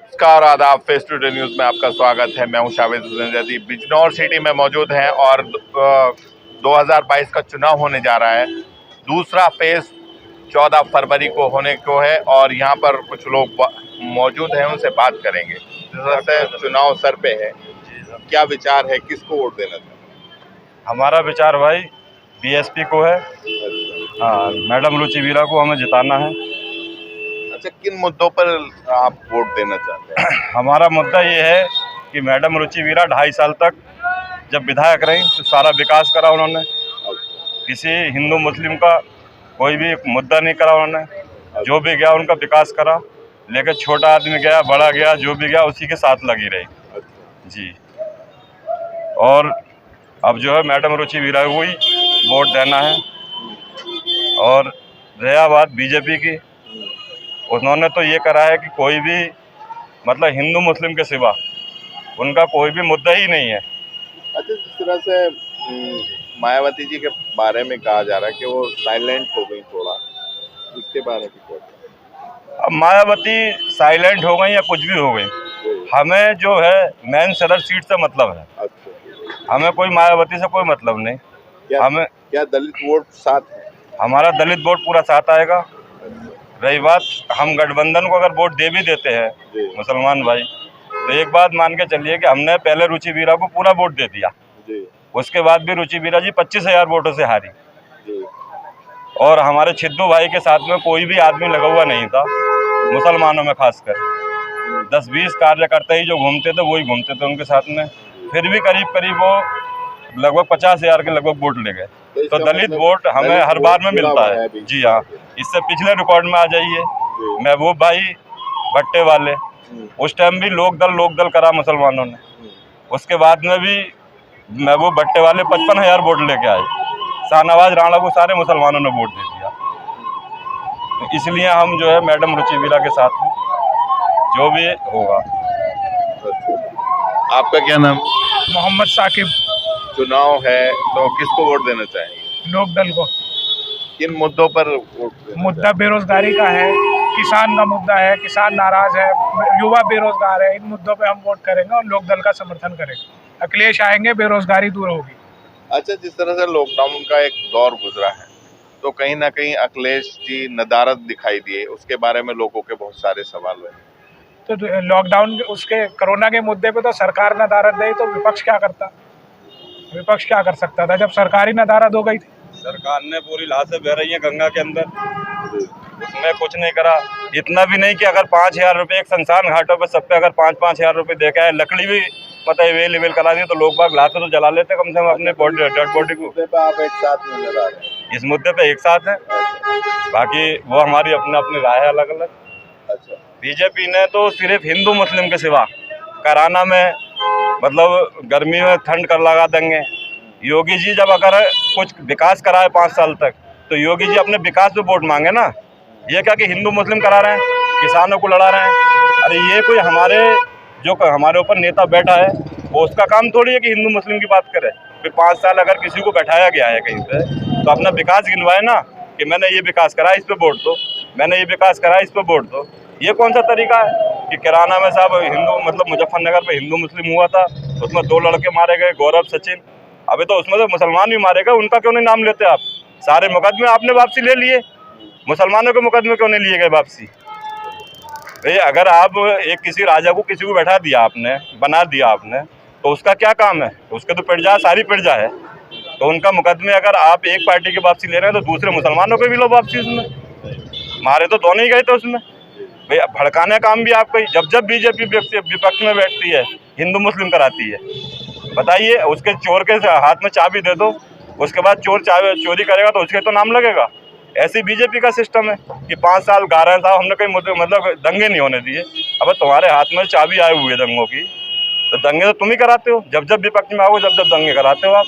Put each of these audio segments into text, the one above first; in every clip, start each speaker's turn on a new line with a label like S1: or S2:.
S1: नमस्कार, आदाब। Face today news में आपका स्वागत है। मैं हूं शावेद हुसैन जदी। बिजनौर सिटी में मौजूद हैं और 2022 का चुनाव होने जा रहा है। दूसरा फेज 14 फरवरी को होने को है और यहां पर कुछ लोग मौजूद हैं, उनसे बात करेंगे। जैसे चुनाव सर पे है, क्या विचार है, किसको वोट देना चाहिए?
S2: हमारा विचार भाई बीएसपी को है। हाँ, मैडम रुचि वीरा को हमें जिताना है।
S1: अच्छा, किन मुद्दों पर आप वोट देना चाहते हैं?
S2: हमारा मुद्दा ये है कि मैडम रुचि वीरा 2.5 साल तक जब विधायक रही तो सारा विकास करा उन्होंने। किसी हिंदू मुस्लिम का कोई भी मुद्दा नहीं करा उन्होंने। जो भी गया उनका विकास करा, लेकिन छोटा आदमी गया, बड़ा गया, जो भी गया उसी के साथ लगी रही जी। और अब जो है मैडम रुचि वीरा को ही वोट देना है। और रहा बात बीजेपी की, उन्होंने तो ये करा है कि कोई भी मतलब हिंदू मुस्लिम के सिवा उनका कोई भी मुद्दा ही नहीं है।
S1: अच्छा, जिस तरह से मायावती जी के बारे में कहा जा रहा है कि वो साइलेंट हो गई थोड़ा, उसके बारे में क्या?
S2: अब मायावती साइलेंट हो गई या कुछ भी हो गई, हमें जो है मेन सदर सीट से मतलब है।
S1: अच्छा,
S2: हमें कोई मायावती से कोई मतलब नहीं। हमें
S1: क्या दलित वोट साथ है?
S2: हमारा दलित वोट पूरा साथ आएगा। रही बात, हम गठबंधन को अगर वोट दे भी देते हैं मुसलमान भाई, तो एक बात मान के चलिए कि हमने पहले रुचि वीरा को पूरा वोट दे दिया। उसके बाद भी रुचि वीरा जी 25,000 वोटों से हारी। और हमारे छिद्दू भाई के साथ में कोई भी आदमी लगा हुआ नहीं था, मुसलमानों में खासकर 10-20 कार्यकर्ता ही जो घूमते थे वही घूमते थे उनके साथ में। फिर भी करीब करीब वो लगभग 50,000 के लगभग वोट ले गए। तो दलित वोट हमें हर बार में मिलता है जी। हाँ, इससे पिछले रिकॉर्ड में आ जाइए, महबूब भाई भट्टे वाले, उस टाइम भी लोक दल करा मुसलमानों ने। उसके बाद में भी महबूब भट्टे वाले 55,000 वोट लेके आए। शाहनवाज राणा को सारे मुसलमानों ने वोट दे दिया। तो इसलिए हम जो है मैडम रुचि वीरा के साथ हैं, जो भी होगा।
S1: आपका क्या नाम?
S3: मोहम्मद साकिब।
S1: चुनाव है तो किसको वोट देना चाहेंगे?
S3: लोक दल को।
S1: किन मुद्दों पर वोट देना
S3: मुद्दा बेरोजगारी का है, किसान का मुद्दा है, किसान नाराज है, युवा बेरोजगार है। इन मुद्दों पे हम वोट करेंगे और लोक दल का समर्थन करेंगे। अखिलेश आएंगे, बेरोजगारी दूर होगी।
S1: अच्छा, जिस तरह से लॉकडाउन का एक दौर गुजरा है तो कहीं ना कहीं अखिलेश जी नदारद दिखाई दिए, उसके बारे में लोगों के बहुत सारे सवाल हुए।
S3: तो लॉकडाउन उसके कोरोना के मुद्दे पे तो सरकार नदारद दे तो विपक्ष क्या करता? विपक्ष क्या कर सकता था जब सरकार ही नदारद हो गई थी?
S2: सरकार ने पूरी लाशें बह रही हैं गंगा के अंदर, उसमें कुछ नहीं करा। इतना भी नहीं कि अगर 5,000 रुपये एक शमशान घाटों पर सब पे अगर 5-5 हज़ार रुपये दे के आए, लकड़ी भी मतलब अवेलेबल करा दी तो लोग बाग लाशें तो जला लेते कम से कम अपने डेड बॉडी को।
S1: आप एक साथ नजर आ रहे हैं,
S2: इस मुद्दे पे एक साथ है। बाकी वो हमारी अपने अपनी राय है अलग अलग।
S1: अच्छा,
S2: बीजेपी ने तो सिर्फ हिंदू मुस्लिम के सिवा कराना में मतलब गर्मी में ठंड कर लगा देंगे। योगी जी जब अगर कुछ विकास कराए 5 साल तक तो योगी जी अपने विकास पे वोट मांगे ना। ये क्या कि हिंदू मुस्लिम करा रहे हैं, किसानों को लड़ा रहे हैं। अरे ये कोई हमारे ऊपर नेता बैठा है वो उसका काम थोड़ी है कि हिंदू मुस्लिम की बात करे। फिर 5 साल अगर किसी को बैठाया गया है कहीं पे तो अपना विकास गिनवाए ना कि मैंने ये विकास करा इस पे वोट दो, मैंने ये विकास करा इस पे वोट दो। ये कौन सा तरीका है कि किराना में साहब हिंदू मतलब मुजफ्फरनगर में हिंदू मुस्लिम हुआ था, उसमें 2 लड़के मारे गए, गौरव सचिन। अभी तो उसमें तो मुसलमान भी मारे गए, उनका क्यों नहीं नाम लेते आप? सारे मुकदमे आपने वापसी ले लिए, मुसलमानों के मुकदमे क्यों नहीं लिए गए वापसी? भाई अगर आप एक किसी राजा को किसी को बैठा दिया आपने, बना दिया आपने, तो उसका क्या काम है? उसके तो प्रजा सारी प्रजा है। तो उनका मुकदमे अगर आप एक पार्टी की वापसी ले रहे हैं तो दूसरे मुसलमानों के भी लो वापसी उसमें। मारे तो दोनों ही गए थे उसमें। भाई भड़काने काम भी आपका ही। जब बीजेपी विपक्ष में बैठती है हिंदू मुस्लिम कराती है। बताइए, उसके चोर के हाथ में चाबी दे दो, उसके बाद चोर चोरी करेगा तो उसके तो नाम लगेगा। ऐसी बीजेपी का सिस्टम है कि 5 साल गा रहे साहब हमने कहीं मतलब दंगे नहीं होने दिए। अब तुम्हारे हाथ में चाबी आए हुए दंगों की, तो दंगे तो तुम ही कराते हो। जब विपक्ष में आओ जब दंगे कराते हो आप।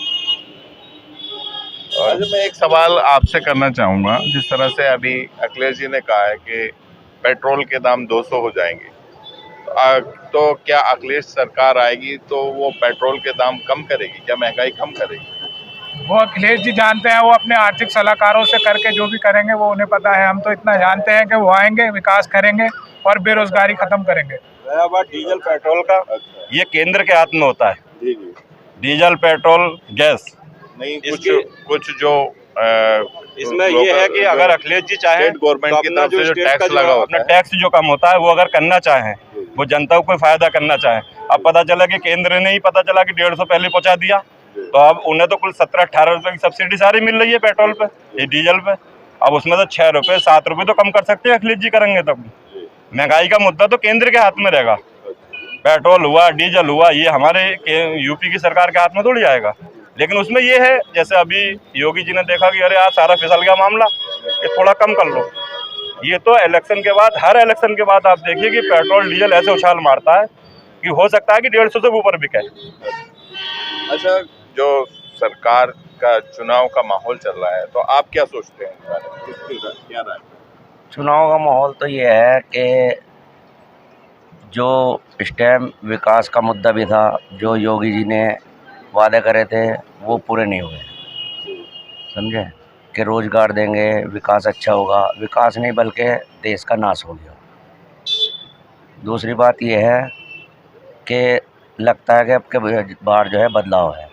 S1: और मैं एक सवाल आपसे करना चाहूँगा, जिस तरह से अभी अखिलेश जी ने कहा है कि पेट्रोल के दाम 200 हो जाएंगे, तो क्या अखिलेश सरकार आएगी तो वो पेट्रोल के दाम कम करेगी, क्या महंगाई कम करेगी?
S3: वो अखिलेश जी जानते हैं, वो अपने आर्थिक सलाहकारों से करके जो भी करेंगे वो उन्हें पता है। हम तो इतना जानते हैं कि वो आएंगे, विकास करेंगे और बेरोजगारी खत्म करेंगे।
S2: रहा बात डीजल पेट्रोल का,
S1: अच्छा।
S2: ये केंद्र के हाथ में होता है।
S1: जी जी।
S2: डीजल पेट्रोल गैस
S1: नहीं,
S2: इसकी-
S1: कुछ जो
S2: इसमें ये है कि अगर अखिलेश जी चाहें
S1: स्टेट गवर्नमेंट
S2: तो
S1: की
S2: अपना
S1: तरफ से जो
S2: स्टेट
S1: टैक्स
S2: का
S1: लगा होता
S2: अपना
S1: है,
S2: टैक्स जो कम होता है वो अगर करना चाहें, वो जनता को कोई फायदा करना चाहें। अब पता चला कि केंद्र ने ही पता चला कि 150 पहले पहुंचा दिया, तो अब उन्हें तो कुल 17-18 रुपए की सब्सिडी सारी मिल रही है पेट्रोल पे, ये डीजल पे। अब उसमें तो 6 रुपए 7 रुपए तो कम कर सकते हैं अखिलेश जी करेंगे तब। महंगाई का मुद्दा तो केंद्र के हाथ में रहेगा। पेट्रोल हुआ, डीजल हुआ, ये हमारे यूपी की सरकार के हाथ में थोड़ी आएगा। लेकिन उसमें ये है, जैसे अभी योगी जी ने देखा कि अरे यार सारा फिसल गया मामला, ये थोड़ा कम कर लो। ये तो इलेक्शन के बाद, हर इलेक्शन के बाद आप देखिए कि पेट्रोल डीजल ऐसे उछाल मारता है कि हो सकता है कि 150 से ऊपर बिके।
S1: अच्छा, जो सरकार का चुनाव का माहौल चल रहा है, तो आप क्या सोचते हैं इस बारे में? किसकी क्या राय?
S4: चुनाव का माहौल तो ये है कि जो इस टाइम विकास का मुद्दा भी था, जो योगी जी ने वादे करे थे वो पूरे नहीं हुए, समझे, कि रोज़गार देंगे, विकास अच्छा होगा। विकास नहीं बल्कि देश का नाश हो गया। दूसरी बात ये है कि लगता है कि अब के बार जो है बदलाव है,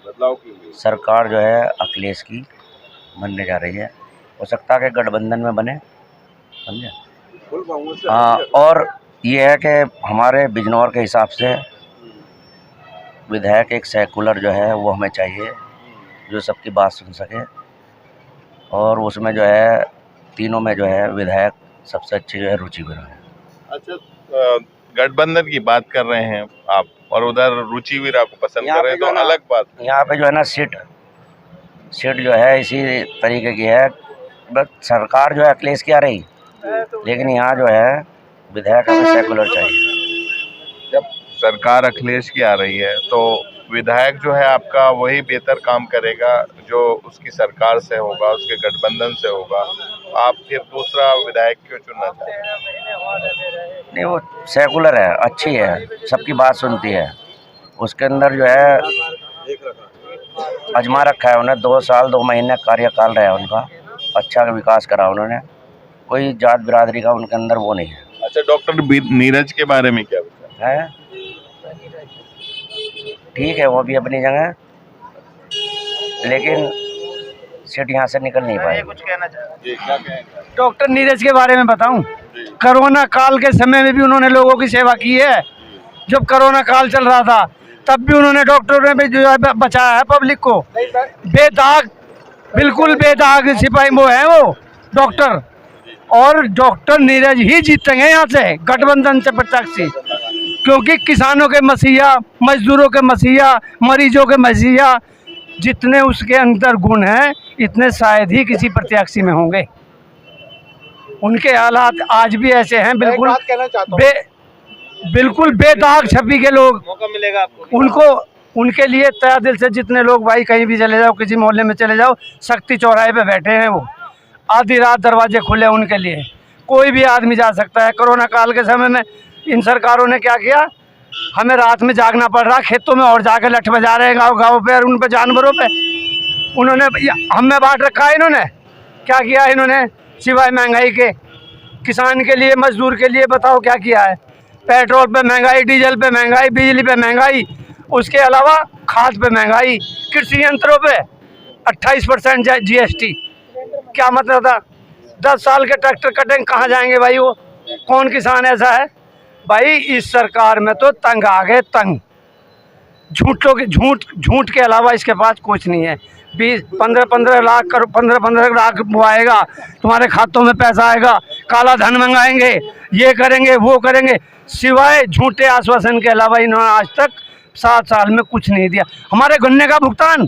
S1: बदलाव क्यों नहीं?
S4: सरकार जो है अखिलेश की बनने जा रही है। हो सकता है कि गठबंधन में बने, समझे। हाँ, और ये है कि हमारे बिजनौर के हिसाब से विधायक एक सेकुलर जो है वो हमें चाहिए, जो सबकी बात सुन सके। और उसमें जो है तीनों में जो है विधायक सबसे अच्छी जो है रुचिवीर है।
S1: अच्छा, गठबंधन की बात कर रहे हैं आप, और उधर रुचिवीर आपको पसंद कर रहे हैं, तो अलग बात।
S4: यहाँ पे जो है ना सीट जो है इसी तरीके की है। बस सरकार जो है अखिलेश की आ रही, लेकिन यहाँ जो है विधायक हमें सेकुलर चाहिए।
S1: जब सरकार अखिलेश की आ रही है, तो विधायक जो है आपका वही बेहतर काम करेगा जो उसकी सरकार से होगा, उसके गठबंधन से होगा। आप फिर दूसरा विधायक क्यों चुनना चाहते हैं?
S4: नहीं, वो सेकुलर है, अच्छी है, सबकी बात सुनती है। उसके अंदर जो है आजमा रखा है उन्हें, 2 साल 2 महीने कार्यकाल रहा है उनका, अच्छा विकास करा उन्होंने। कोई जात बिरादरी का उनके अंदर वो नहीं है।
S1: अच्छा, डॉक्टर नीरज के बारे में क्या विचार
S4: है? ठीक है, वो भी अपनी जगह, लेकिन सीट यहाँ से निकल नहीं पाई।
S1: जी, क्या कहेंगे?
S3: डॉक्टर नीरज के बारे में बताऊं, कोरोना काल के समय में भी उन्होंने लोगों की सेवा की है। जब कोरोना काल चल रहा था तब भी उन्होंने, डॉक्टरों ने भी जो है बचाया है पब्लिक को। बेदाग, बिल्कुल बेदाग सिपाही वो है वो डॉक्टर। और डॉक्टर नीरज ही जीतेंगे यहाँ से गठबंधन से प्रत्याशी, क्योंकि किसानों के मसीहा, मजदूरों के मसीहा, मरीजों के मसीहा, जितने उसके अंदर गुण हैं इतने शायद ही किसी प्रत्याशी में होंगे। उनके हालात आज भी ऐसे हैं, बिल्कुल बेदाग छवि के लोग।
S5: मौका मिलेगा आपको,
S3: उनको, उनके लिए तया दिल से जितने लोग, भाई कहीं भी चले जाओ, किसी मोहल्ले में चले जाओ, शक्ति चौराहे पे बैठे हैं वो, आधी रात दरवाजे खुले उनके लिए, कोई भी आदमी जा सकता है। कोरोना काल के समय में इन सरकारों ने क्या किया, हमें रात में जागना पड़ रहा, खेतों में और जाके लठ बजा रहे हैं गाँव पे, और उन पे जानवरों पे उन्होंने हमें बांट रखा है। इन्होंने क्या किया, इन्होंने सिवाय महंगाई के किसान के लिए, मजदूर के लिए बताओ क्या किया है। पेट्रोल पे महंगाई, डीजल पे महंगाई, बिजली पे महंगाई, उसके अलावा खाद पे महंगाई, कृषि यंत्रों पे 28% GST। क्या मतलब था? 10 साल के ट्रैक्टर कटेंगे, कहाँ जाएंगे भाई? वो कौन किसान ऐसा है भाई? इस सरकार में तो तंग आ गए, तंग। झूठ के अलावा इसके पास कुछ नहीं है। 15-15 लाख वो आएगा तुम्हारे खातों में, पैसा आएगा, काला धन मंगाएंगे, ये करेंगे वो करेंगे, सिवाय झूठे आश्वासन के अलावा इन्होंने आज तक 7 साल में कुछ नहीं दिया। हमारे गन्ने का भुगतान,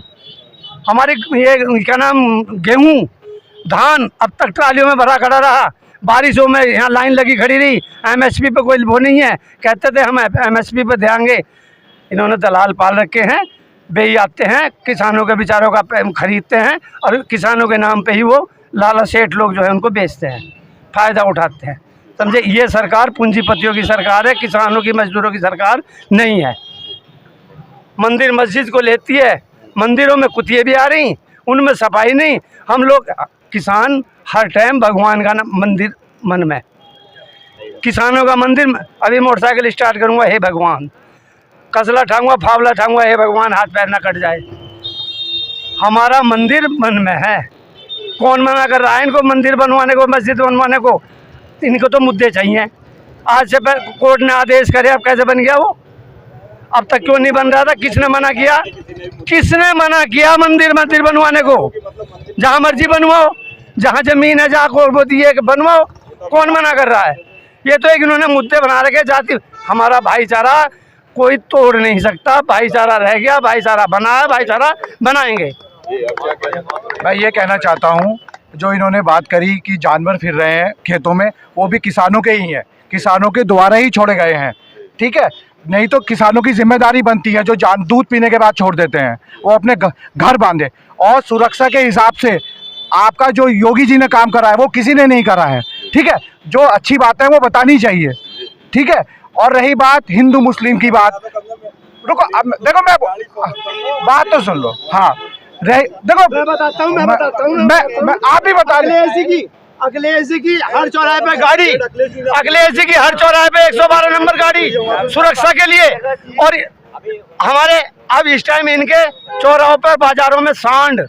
S3: हमारी ये क्या नाम, गेहूँ, धान अब तक ट्रालियों में भरा खड़ा रहा, बारिशों में यहाँ लाइन लगी खड़ी रही। MSP पे कोई वो नहीं है, कहते थे हम MSP पे देंगे। इन्होंने दलाल पाल रखे हैं, बेई आते हैं, किसानों के बेचारों का खरीदते हैं, और किसानों के नाम पे ही वो लाला सेठ लोग जो है उनको बेचते हैं, फ़ायदा उठाते हैं, समझे। ये सरकार पूंजीपतियों की सरकार है, किसानों की, मजदूरों की सरकार नहीं है। मंदिर मस्जिद को लेती है, मंदिरों में कुतिये भी आ रही, उनमें सफाई नहीं। हम लोग किसान हर टाइम भगवान का मंदिर मन में, किसानों का मंदिर, अभी मोटरसाइकिल स्टार्ट करूँगा, हे भगवान, कसला ठाऊंगा, फावला ठाऊंगा, हे भगवान हाथ पैर ना कट जाए। हमारा मंदिर मन में है, कौन मना कर रहा है इनको मंदिर बनवाने को, मस्जिद बनवाने को? इनको तो मुद्दे चाहिए। आज से कोर्ट ने आदेश करे, अब कैसे बन गया वो? अब तक क्यों नहीं बन रहा था? किसने मना किया? किसने मना किया मंदिर बनवाने को? जहाँ मर्जी बनवाओ, जहाँ जमीन है, जहाँ को दिए बनवाओ, कौन मना कर रहा है? ये तो एक इन्होंने मुद्दे बना रखे जाति। हमारा भाईचारा कोई तोड़ नहीं सकता, भाईचारा रह गया, भाईचारा बना है, भाईचारा बनाएंगे।
S5: मैं ये कहना चाहता हूँ, जो इन्होंने बात करी कि जानवर फिर रहे हैं खेतों में, वो भी किसानों के ही हैं, किसानों के द्वारा ही छोड़े गए हैं, ठीक है? नहीं तो किसानों की जिम्मेदारी बनती है, जो दूध पीने के बाद छोड़ देते हैं, वो अपने घर बांधे। और सुरक्षा के हिसाब से आपका जो योगी जी ने काम करा है वो किसी ने नहीं करा है, ठीक है? जो अच्छी बात है वो बतानी चाहिए, ठीक है? और रही बात हिंदू मुस्लिम की बात, रुको, अब देखो, मैं बात तो सुन लो। हाँ, देखो, मैं बताता हूँ, मैं आप भी बता रहे।
S3: अखिलेश जी की हर चौराहे पे गाड़ी, अखिलेश जी की हर चौराहे पे 112 नंबर गाड़ी सुरक्षा के लिए। और हमारे अब इस टाइम इनके चौराहों पर, बाजारों में सांड,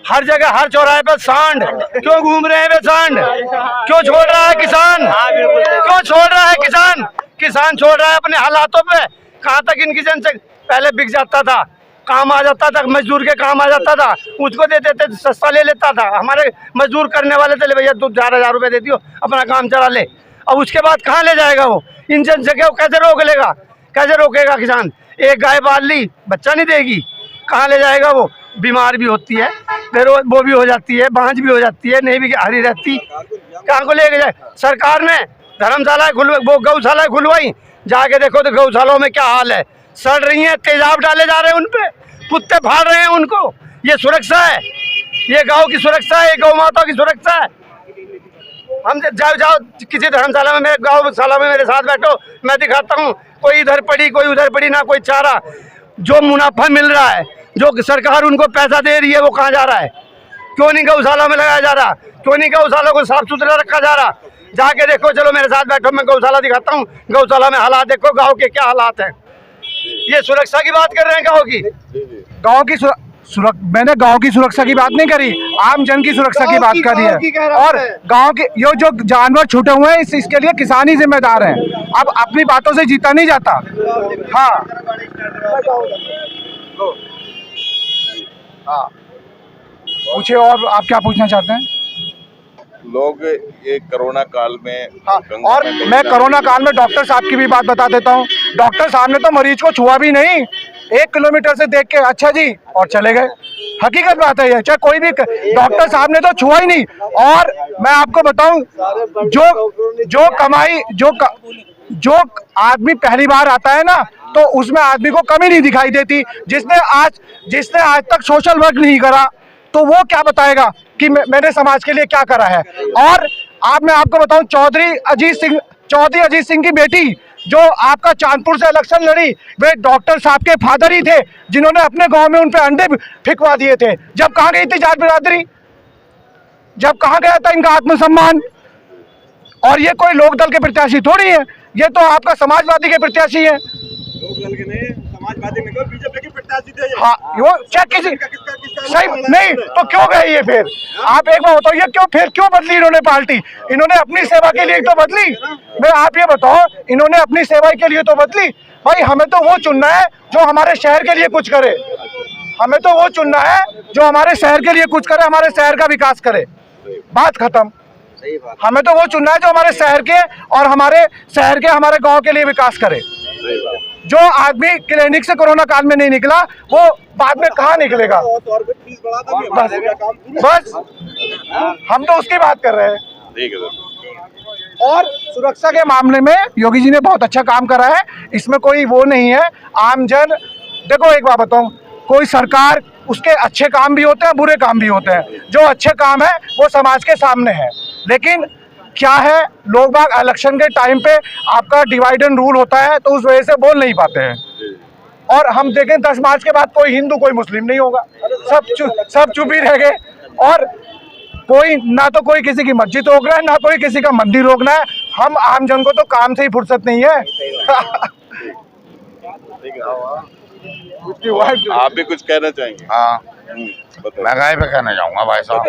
S3: हर जगह, हर चौराहे पर सांड। क्यों घूम रहे हैं वे सांड? क्यों छोड़ रहा है किसान? क्यों छोड़ रहा है किसान? किसान छोड़ रहा है अपने हालातों पे। कहाँ तक इनकी जनता? पहले बिक जाता था, काम आ जाता था, मजदूर के काम आ जाता था, उसको देते थे, सस्ता ले लेता था। हमारे मजदूर करने वाले थे, ले भैया तू 4,000 रुपये दे दियो, अपना काम चला ले। अब उसके बाद कहाँ ले जाएगा वो? इन जनसंख्या को कैसे रोक लेगा? कैसे रोकेगा किसान? एक गाय पाल ली, बच्चा नहीं देगी, कहाँ ले जाएगा वो? बीमार भी होती है, फिर वो भी हो जाती है, बांझ भी हो जाती है, नहीं भी हरी रहती, कहाँ को लेके जाए? सरकार ने धर्मशाला वो गौशाला खुलवाई, जाके देखो तो गौशालाओं में क्या हाल है, सड़ रही हैं, तेजाब डाले जा रहे हैं उन पे, कुत्ते फाड़ रहे हैं उनको। ये सुरक्षा है? ये गांव की सुरक्षा है? ये गौ माता की सुरक्षा है? हम जाओ किसी धर्मशाला में, मेरे गौशाला में मेरे साथ बैठो, मैं दिखाता हूँ, कोई इधर पड़ी, कोई उधर पड़ी, ना कोई चारा। जो मुनाफा मिल रहा है, जो सरकार उनको पैसा दे रही है, वो कहाँ जा रहा है? क्यों नहीं गौशाला में लगाया जा रहा? क्यों नहीं गौशाला को साफ सुथरा रखा जा रहा? जाके देखो, चलो मेरे साथ बैठो, मैं गौशाला दिखाता हूँ, गौशाला में हालात देखो, गाँव के क्या हालात हैं। ये सुरक्षा की बात कर रहे हैं गाँव की?
S5: गाँव की मैंने गांव की सुरक्षा की बात नहीं करी, आम जन की सुरक्षा की बात करी है। और गांव के ये जो जानवर छूटे हुए हैं, इसके लिए किसान ही जिम्मेदार है। अब अपनी बातों से जीता नहीं जाता। हाँ, हाँ, पूछिए, और आप क्या पूछना चाहते हैं?
S1: लोग ये कोरोना काल में,
S5: हाँ, और मैं कोरोना काल में डॉक्टर साहब की भी बात बता देता हूँ। डॉक्टर साहब ने तो मरीज को छुआ भी नहीं, 1 किलोमीटर से देख के अच्छा जी और चले गए। हकीकत बात है ये, चाहे कोई भी, डॉक्टर साहब ने तो छुआ ही नहीं। और मैं आपको बताऊं, जो कमाई, जो आदमी पहली बार आता है ना, तो उसमें आदमी को कमी नहीं दिखाई देती। जिसने आज तक सोशल वर्क नहीं करा, तो वो क्या बताएगा कि मैंने समाज के लिए क्या करा है। और मैं आपको बताऊं, चौधरी अजीत सिंह की बेटी जो आपका चांदपुर से इलेक्शन लड़ी, वे डॉक्टर साहब के फादर ही थे, जिन्होंने अपने गांव में उन पे अंडे फिकवा दिए थे। जब कहाँ गई थी जाट बिरादरी? जब कहाँ गया था इनका आत्मसम्मान? और ये कोई लोकदल के प्रत्याशी थोड़ी है, ये तो आपका समाजवादी के प्रत्याशी है।
S2: लोकदल के नहीं, समाजवादी में बीजेपी के प्रत्याशी थे।
S5: हाँ, वो क्या किसी सही नहीं तो क्यों गए ये? फिर आप एक बार बताओ, ये क्यों बदली इन्होंने पार्टी? इन्होंने अपनी सेवा के लिए तो बदली। मैं आप ये बताओ, इन्होंने अपनी सेवा के लिए तो बदली। भाई, हमें तो वो चुनना है जो हमारे शहर के लिए कुछ करे। हमें तो वो चुनना है जो हमारे शहर के लिए कुछ करे, हमारे शहर का विकास करे। बात खत्म। हमें तो वो चुनना है जो हमारे शहर के और हमारे गाँव के लिए विकास करे। जो आदमी क्लिनिक से कोरोना काल में नहीं निकला, वो बाद में कहाँ निकलेगा? बस हम तो उसकी बात कर रहे हैं। और सुरक्षा के मामले में योगी जी ने बहुत अच्छा काम करा है, इसमें कोई वो नहीं है। आम जन, देखो एक बात बताऊं, कोई सरकार, उसके अच्छे काम भी होते हैं, बुरे काम भी होते हैं। जो अच्छे काम है वो समाज के सामने है, लेकिन क्या है, लोग बाग इलेक्शन के टाइम पे आपका डिवाइड एंड रूल होता है, तो उस वजह से बोल नहीं पाते हैं। और हम देखें 10 मार्च के बाद कोई हिंदू कोई मुस्लिम नहीं होगा, सब चुप ही रह गए। और कोई ना तो कोई किसी की मस्जिद रोक रहा है, ना कोई किसी का मंदिर रोकना है। हम आम जन को तो काम से ही फुर्सत नहीं है।
S1: आप भी कुछ कहना चाहेंगे?
S6: हाँ,
S1: बताइए।
S6: महंगाई पे कहना चाहूँगा भाई साहब।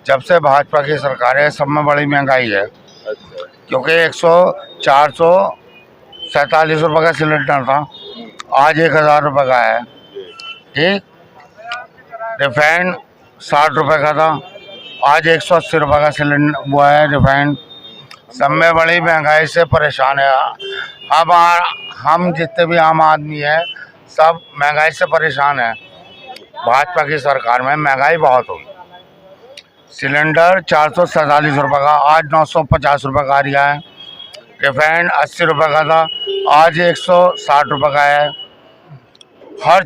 S6: जब से भाजपा की सरकार है सब में बड़ी महंगाई है,
S1: अच्छा,
S6: क्योंकि 447 रुपये का सिलेंडर था, आज 1000 रुपये का है। ठीक, रिफाइंड 60 रुपये का था, आज 180 रुपये का सिलेंडर वो है रिफाइंड। सब में बड़ी महंगाई से परेशान है। अब हम जितने भी आम आदमी हैं सब महंगाई से परेशान है। भाजपा की सरकार में महंगाई बहुत हुई। सिलेंडर 447 रुपये का आज 950 रुपये का आ रहा है। रिफाइंड 80 रुपये का था, आज 160 रुपये का है। हर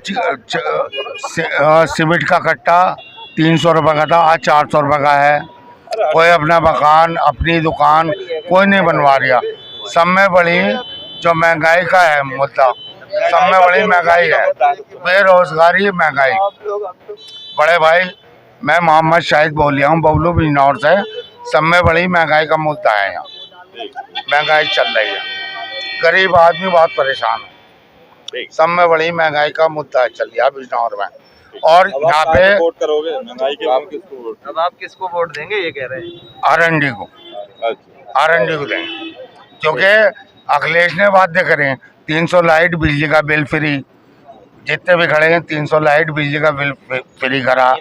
S6: सीमेंट का कट्टा 300 रुपये का था, आज 400 रुपये का है। कोई अपना मकान अपनी दुकान कोई नहीं बनवा रहा। सब में बड़ी जो महंगाई का है मुद्दा, सब में बड़ी महंगाई है, बेरोजगारी, महंगाई। बड़े भाई मैं मोहम्मद शाहिद बोल रहा हूँ बबलू बिजनौर से। सब में बड़ी महंगाई का मुद्दा है। यहाँ महंगाई चल रही है, गरीब आदमी बहुत परेशान है। सब में बड़ी महंगाई का मुद्दा चल रहा है बिजनौर में। और यहाँ पे
S1: वोट करोगे महंगाई के बाद किसको वोट?
S7: अब आप किसको वोट देंगे ये कह रहे हैं?
S6: आरएनडी को, आरएनडी को देंगे, क्योंकि अखिलेश ने वादे करे 300 लाइट बिजली का बिल फ्री। जितने भी खड़े हैं 300 लाइट बिजली का बिल फ्री करा,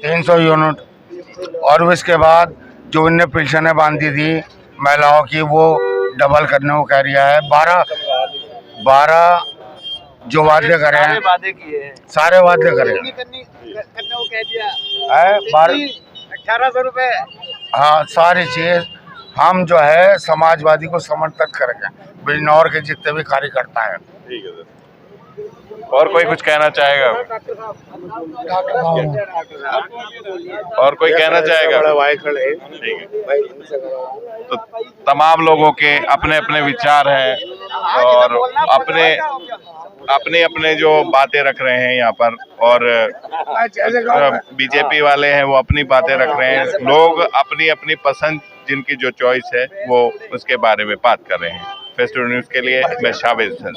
S6: 300 यूनिट। और उसके बाद जो इनने पेंशनें बांधी थी महिलाओं की वो डबल करने को कह रहा है। 12 जो वादे करे हैं,
S7: वादे किए हैं,
S6: सारे वादे करे हैं।
S7: करने को कह दिया
S6: है
S7: 1800 रुपए।
S6: हाँ, सारी चीज हम जो है समाजवादी को समर्थन करेंगे, बिजनौर के जितने भी कार्यकर्ता हैं।
S1: ठीक है सर। और कोई कुछ कहना चाहेगा? और कोई कहना चाहेगा? ठीक है। तो तमाम लोगों के अपने अपने विचार हैं और अपने जो बातें रख रहे हैं यहाँ पर। और बीजेपी वाले हैं वो अपनी बातें रख रहे हैं। लोग अपनी अपनी पसंद, जिनकी जो चॉइस है वो उसके बारे में बात कर रहे हैं। फेस्टिवल न्यूज़ के लिए मैं शावेद हुसैन।